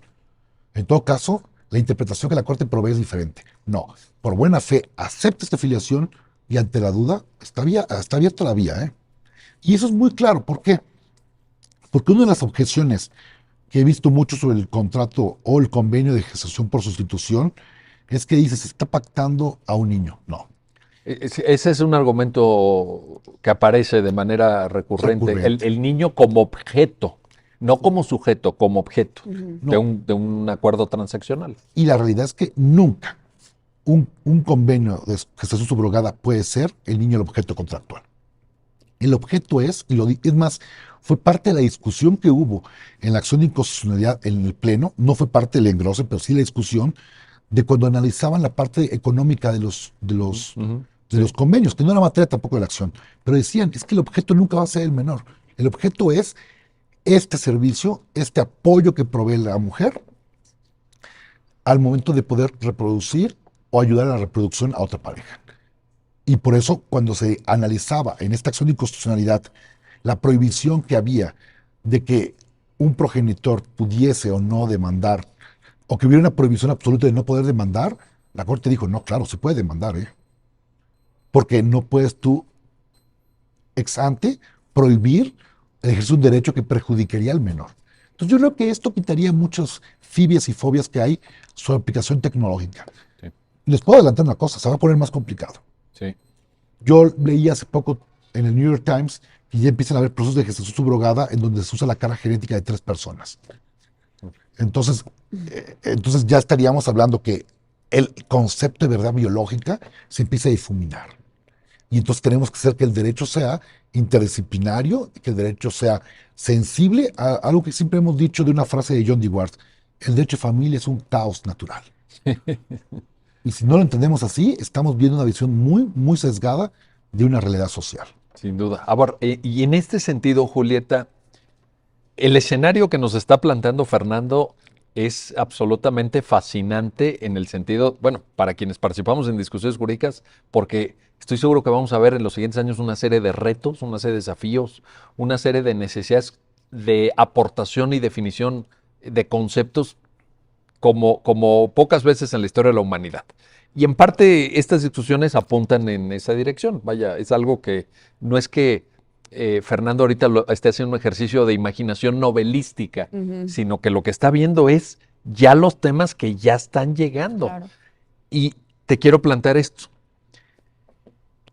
En todo caso, la interpretación que la Corte provee es diferente. No, por buena fe, acepta esta filiación y ante la duda está abierta la vía. ¿eh? Y eso es muy claro. ¿Por qué? Porque una de las objeciones que he visto mucho sobre el contrato o el convenio de gestación por sustitución es que dice se está pactando a un niño. No. Ese es un argumento que aparece de manera recurrente. Recurrente. El niño como objeto, no como sujeto, como objeto No. de un acuerdo transaccional. Y la realidad es que nunca un convenio de gestación subrogada puede ser el niño el objeto contractual. El objeto es, es más, fue parte de la discusión que hubo en la acción de inconstitucionalidad en el Pleno, no fue parte del engrose, pero sí la discusión de cuando analizaban la parte económica de los convenios, que no era materia tampoco de la acción, pero decían, es que el objeto nunca va a ser el menor. El objeto es este servicio, este apoyo que provee la mujer al momento de poder reproducir o ayudar a la reproducción a otra pareja. Y por eso, cuando se analizaba en esta acción de inconstitucionalidad la prohibición que había de que un progenitor pudiese o no demandar, o que hubiera una prohibición absoluta de no poder demandar, la Corte dijo, no, claro, se puede demandar, porque no puedes tú, ex ante, prohibir el ejercicio de un derecho que perjudicaría al menor. Entonces yo creo que esto quitaría muchas fibias y fobias que hay sobre aplicación tecnológica. Sí. Les puedo adelantar una cosa, se va a poner más complicado. Sí. Yo leí hace poco en el New York Times que ya empiezan a haber procesos de gestación subrogada en donde se usa la carga genética de 3 personas. Entonces ya estaríamos hablando que el concepto de verdad biológica se empieza a difuminar. Y entonces tenemos que hacer que el derecho sea interdisciplinario, que el derecho sea sensible a algo que siempre hemos dicho de una frase de John Dewar: el derecho de familia es un caos natural. Y si no lo entendemos así, estamos viendo una visión muy, muy sesgada de una realidad social. Sin duda. Ahora, y en este sentido, Julieta, el escenario que nos está planteando Fernando es absolutamente fascinante en el sentido, bueno, para quienes participamos en discusiones jurídicas, porque estoy seguro que vamos a ver en los siguientes años una serie de retos, una serie de desafíos, una serie de necesidades de aportación y definición de conceptos como pocas veces en la historia de la humanidad. Y en parte estas discusiones apuntan en esa dirección. Vaya, es algo que no es que Fernando ahorita esté haciendo un ejercicio de imaginación novelística, sino que lo que está viendo es ya los temas que ya están llegando. Claro. Y te quiero plantear esto.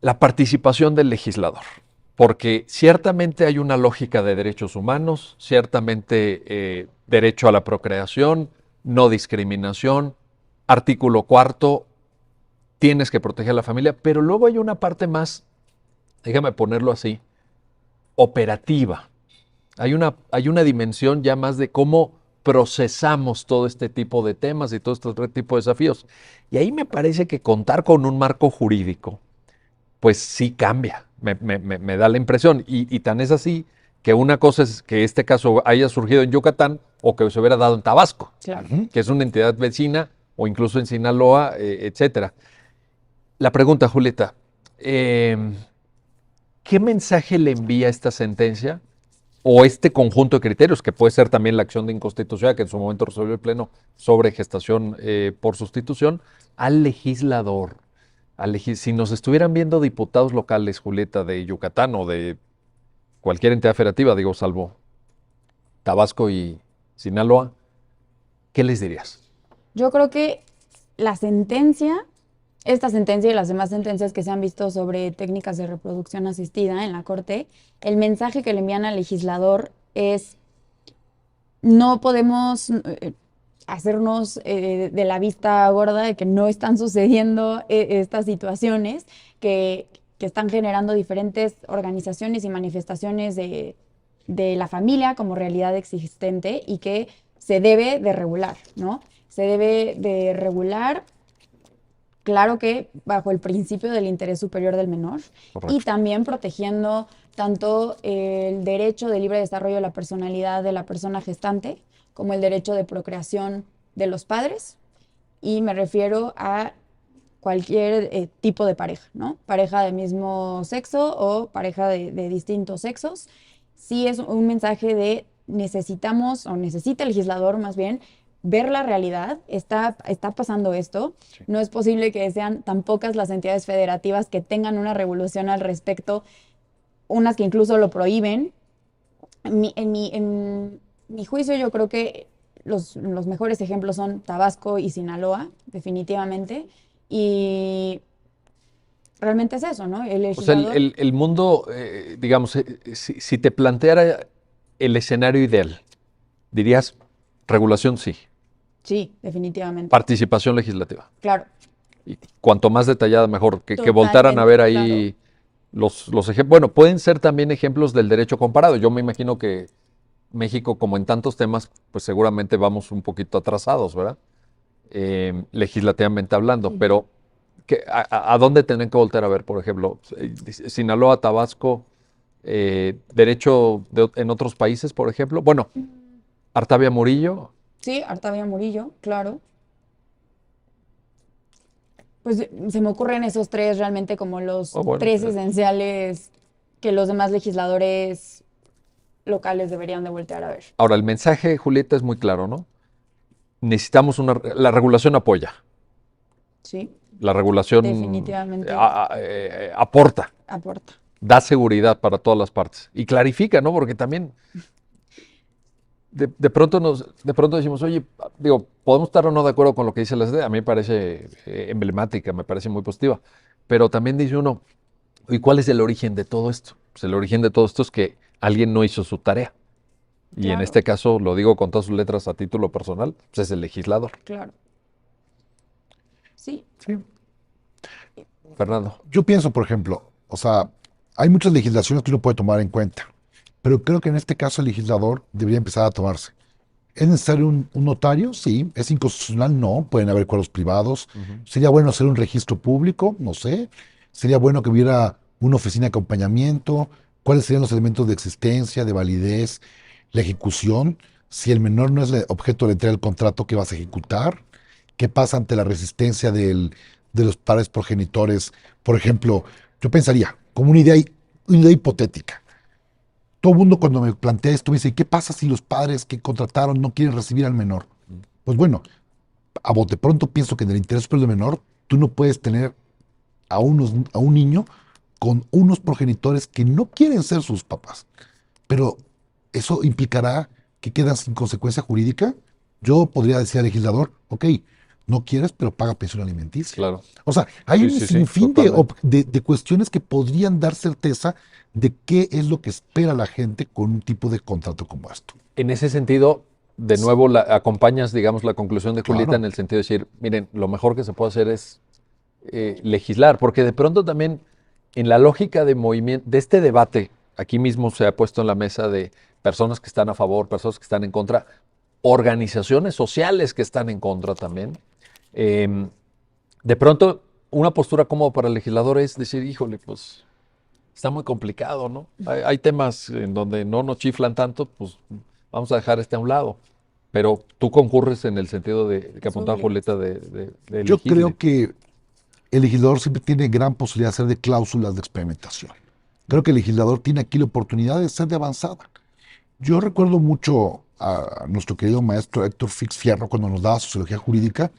La participación del legislador. Porque ciertamente hay una lógica de derechos humanos, ciertamente derecho a la procreación, no discriminación, artículo 4, tienes que proteger a la familia, pero luego hay una parte más, déjame ponerlo así, operativa. Hay una dimensión ya más de cómo procesamos todo este tipo de temas y todo este tipo de desafíos. Y ahí me parece que contar con un marco jurídico, pues sí cambia, me da la impresión. Y tan es así que una cosa es que este caso haya surgido en Yucatán o que se hubiera dado en Tabasco, Claro. que es una entidad vecina, o incluso en Sinaloa, etcétera. La pregunta, Julieta, ¿qué mensaje le envía esta sentencia o este conjunto de criterios, que puede ser también la acción de inconstitucionalidad que en su momento resolvió el Pleno sobre gestación por sustitución, al legislador? Si nos estuvieran viendo diputados locales, Julieta, de Yucatán o de cualquier entidad federativa, digo, salvo Tabasco y Sinaloa, ¿qué les dirías? Yo creo que esta sentencia y las demás sentencias que se han visto sobre técnicas de reproducción asistida en la Corte, el mensaje que le envían al legislador es: no podemos hacernos de la vista gorda de que no están sucediendo estas situaciones que están generando diferentes organizaciones y manifestaciones de la familia como realidad existente y que se debe de regular, ¿no? Se debe de regular, claro que bajo el principio del interés superior del menor. Correcto. Y también protegiendo tanto el derecho de libre desarrollo de la personalidad de la persona gestante como el derecho de procreación de los padres, y me refiero a cualquier tipo de pareja, ¿no? Pareja de mismo sexo o pareja de distintos sexos. Sí es un mensaje de necesitamos, o necesita el legislador más bien, ver la realidad. Está pasando esto. Sí. No es posible que sean tan pocas las entidades federativas que tengan una regulación al respecto, unas que incluso lo prohíben. En mi juicio, yo creo que los mejores ejemplos son Tabasco y Sinaloa, definitivamente. Y realmente es eso, ¿no? El legislador... O sea, el mundo, digamos, si te planteara el escenario ideal, dirías regulación sí. Sí, definitivamente. Participación legislativa. Claro. Y cuanto más detallada, mejor. Que voltaran a ver ahí claro. los ejemplos. Bueno, pueden ser también ejemplos del derecho comparado. Yo me imagino que México, como en tantos temas, pues seguramente vamos un poquito atrasados, ¿verdad? Legislativamente hablando, sí. Pero ¿a dónde tendrían que voltear a ver, por ejemplo? Sinaloa, Tabasco, derecho en otros países, por ejemplo. Bueno, Artavia Murillo. Sí, Artavia Murillo, claro. Pues se me ocurren esos tres realmente como los tres esenciales que los demás legisladores locales deberían de voltear a ver. Ahora, el mensaje, Julieta, es muy claro, ¿no? Necesitamos la regulación apoya. Sí. La regulación definitivamente aporta. Aporta. Da seguridad para todas las partes. Y clarifica, ¿no? Porque también de pronto decimos, oye, digo, podemos estar o no de acuerdo con lo que dice la SED, a mí me parece emblemática, me parece muy positiva, pero también dice uno, ¿y cuál es el origen de todo esto? Pues el origen de todo esto es que alguien no hizo su tarea. Y en Claro. este caso, lo digo con todas sus letras a título personal, pues es el legislador. Claro. Sí. Sí. Fernando. Yo pienso, por ejemplo, o sea, hay muchas legislaciones que uno puede tomar en cuenta, pero creo que en este caso el legislador debería empezar a tomarse. ¿Es necesario un notario? Sí. ¿Es inconstitucional? No. Pueden haber acuerdos privados. ¿Sería bueno hacer un registro público? No sé. ¿Sería bueno que hubiera una oficina de acompañamiento? ¿Cuáles serían los elementos de existencia, de validez, la ejecución? Si el menor no es el objeto de entrega del contrato, ¿qué vas a ejecutar? ¿Qué pasa ante la resistencia de los padres progenitores? Por ejemplo, yo pensaría, como una idea hipotética. Todo el mundo cuando me plantea esto me dice, ¿qué pasa si los padres que contrataron no quieren recibir al menor? Pues bueno, a bote pronto pienso que en el interés superior del menor, tú no puedes tener a un niño con unos progenitores que no quieren ser sus papás. Pero eso implicará que quedan sin consecuencia jurídica. Yo podría decir al legislador, ok, no quieres, pero paga pensión alimenticia. Claro. O sea, hay Sí, un sí, sí, sinfín totalmente. de cuestiones que podrían dar certeza de qué es lo que espera la gente con un tipo de contrato como esto. En ese sentido, de nuevo, acompañas, digamos, la conclusión de Julieta Claro. en el sentido de decir, miren, lo mejor que se puede hacer es legislar, porque de pronto también en la lógica de movimiento, de este debate, aquí mismo se ha puesto en la mesa de personas que están a favor, personas que están en contra, organizaciones sociales que están en contra también. Eh, de pronto, una postura cómoda para el legislador es decir, híjole, pues está muy complicado, ¿no? Hay temas en donde no nos chiflan tanto, pues vamos a dejar este a un lado. Pero tú concurres en el sentido de que Es apuntaba obvio. Julieta de Yo elegirle. creo que el legislador siempre tiene gran posibilidad de hacer de cláusulas de experimentación. Creo que el legislador tiene aquí la oportunidad de ser de avanzada. Yo recuerdo mucho a nuestro querido maestro Héctor Fix Fierro cuando nos daba sociología jurídica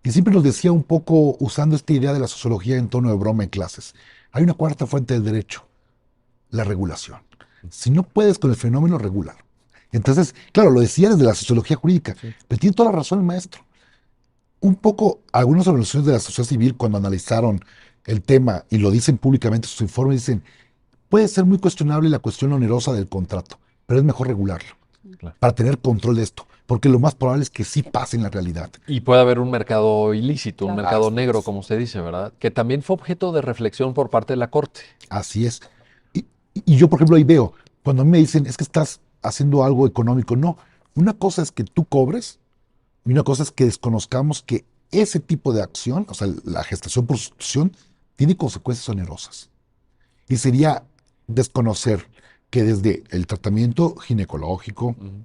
y siempre nos decía un poco usando esta idea de la sociología en tono de broma en clases. Hay una cuarta fuente del derecho, la regulación. Si no puedes con el fenómeno, regular. Entonces, claro, lo decía desde la sociología jurídica, Sí. pero tiene toda la razón el maestro. Un poco, algunas organizaciones de la sociedad civil cuando analizaron el tema y lo dicen públicamente en sus informes, dicen, puede ser muy cuestionable la cuestión onerosa del contrato, pero es mejor regularlo Claro. para tener control de esto, porque lo más probable es que sí pase en la realidad. Y puede haber un mercado ilícito, un Claro. mercado Así negro, es. como se dice, ¿verdad? Que también fue objeto de reflexión por parte de la Corte. Así es. Y yo, por ejemplo, ahí veo, cuando a mí me dicen, es que estás haciendo algo económico, no. Una cosa es que tú cobres y una cosa es que desconozcamos que ese tipo de acción, o sea, la gestación por sustitución, tiene consecuencias onerosas. Y sería desconocer que desde el tratamiento ginecológico, Ujú.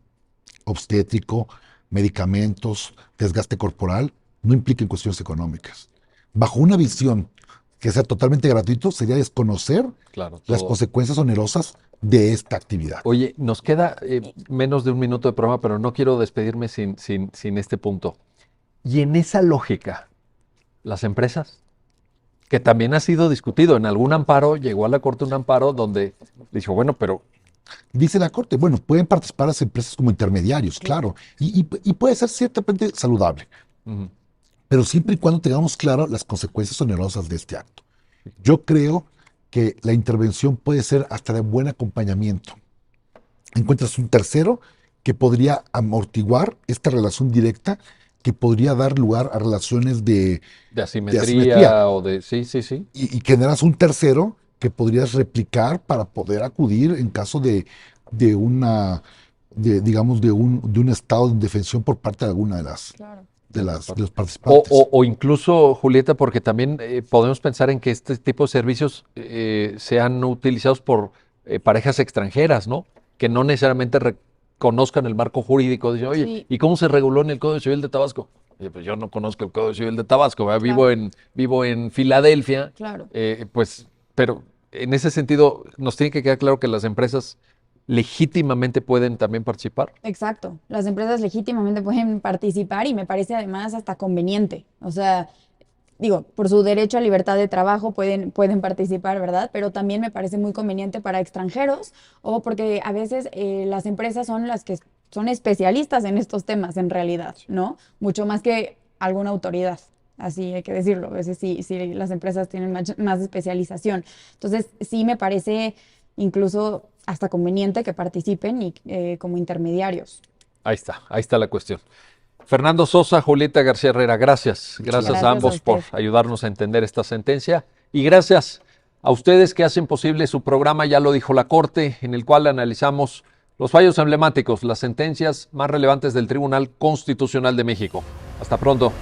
obstétrico, medicamentos, desgaste corporal, no impliquen cuestiones económicas. Bajo una visión que sea totalmente gratuito, sería desconocer Claro, las todo. consecuencias onerosas de esta actividad. Oye, nos queda menos de un minuto de programa, pero no quiero despedirme sin este punto. Y en esa lógica, las empresas, que también ha sido discutido, en algún amparo, llegó a la Corte un amparo donde dijo, bueno, pero Dice la Corte, bueno, pueden participar las empresas como intermediarios, claro, y puede ser ciertamente saludable, ujú, pero siempre y cuando tengamos claro las consecuencias onerosas de este acto. Yo creo que la intervención puede ser hasta de buen acompañamiento. Encuentras un tercero que podría amortiguar esta relación directa que podría dar lugar a relaciones de de asimetría asimetría o de... Sí, sí, sí. y generas un tercero que podrías replicar para poder acudir en caso de una, digamos, de un estado de indefensión por parte de alguna Claro. de los O, participantes. o incluso, Julieta, porque también podemos pensar en que este tipo de servicios sean utilizados por parejas extranjeras, ¿no? Que no necesariamente reconozcan el marco jurídico. Dicen, oye, Sí, ¿y cómo se reguló en el Código Civil de Tabasco? Oye, pues yo no conozco el Código Civil de Tabasco, ¿verdad? claro, Vivo en Filadelfia, claro. pues, pero en ese sentido nos tiene que quedar claro que las empresas legítimamente pueden también participar. Exacto. Las empresas legítimamente pueden participar y me parece además hasta conveniente. O sea, digo, por su derecho a libertad de trabajo pueden participar, ¿verdad? Pero también me parece muy conveniente para extranjeros o porque a veces las empresas son las que son especialistas en estos temas en realidad, ¿no? Mucho más que alguna autoridad. Así hay que decirlo, a veces sí las empresas tienen más especialización. Entonces, sí me parece incluso hasta conveniente que participen y como intermediarios. Ahí está la cuestión. Fernando Sosa, Julieta García Herrera, gracias. Gracias Gracias a a ambos por usted. ayudarnos a entender esta sentencia. Y gracias a ustedes que hacen posible su programa, ya lo dijo la Corte, en el cual analizamos los fallos emblemáticos, las sentencias más relevantes del Tribunal Constitucional de México. Hasta pronto.